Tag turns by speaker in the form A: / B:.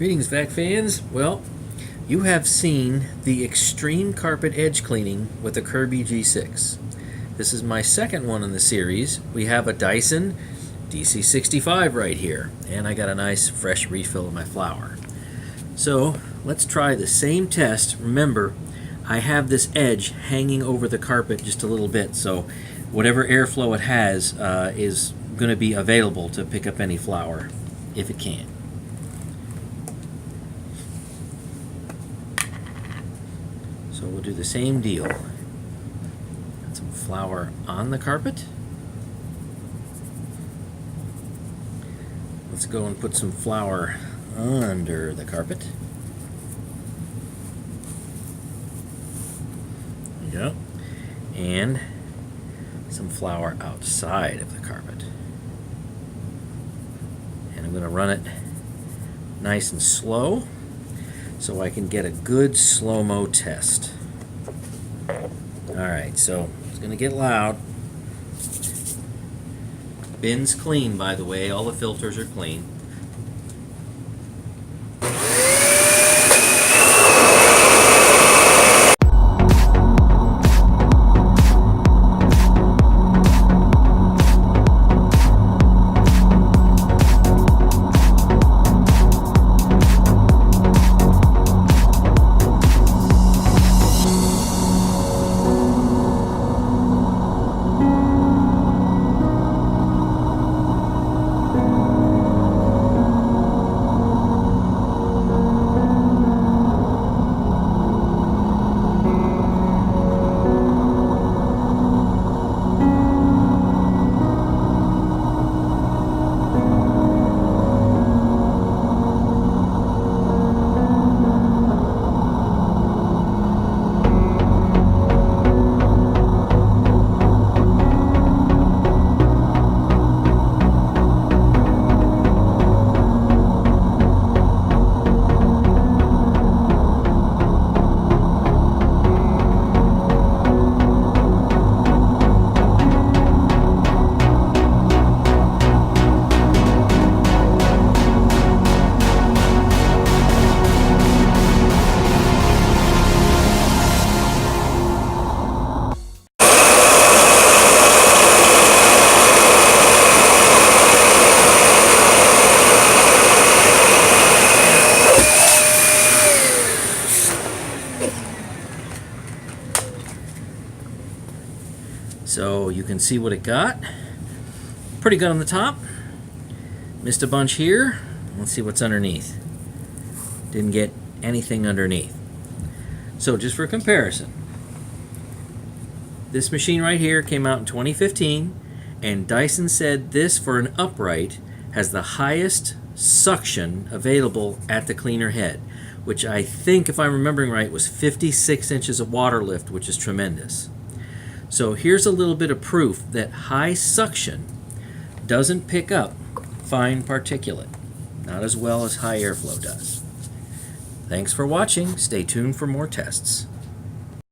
A: Greetings, vac fans. Well, you have seen the extreme carpet edge cleaning with the Kirby G6. This is my second one in the series. We have a Dyson DC65 right here, and I got a nice fresh refill of my flour. So let's try the same test. Remember, I have this edge hanging over the carpet just a little bit, so whatever airflow it has is going to be available to pick up any flour if it can. So we'll do the same deal. Got some flour on the carpet. Let's go and put some flour under the carpet. There you go. And some flour outside of the carpet. And I'm going to run it nice and slow so I can get a good slow-mo test. Alright, so it's going to get loud. Bin's clean, by the way. All the filters are clean. So you can see what it got. Pretty good on the top. Missed a bunch here. Let's see what's underneath. Didn't get anything underneath. So just for comparison, this machine right here came out in 2015, and Dyson said this for an upright has the highest suction available at the cleaner head, which I think, if I'm remembering right, was 56 inches of water lift, which is tremendous. So here's a little bit of proof that high suction doesn't pick up fine particulate, not as well as high airflow does. Thanks for watching. Stay tuned for more tests.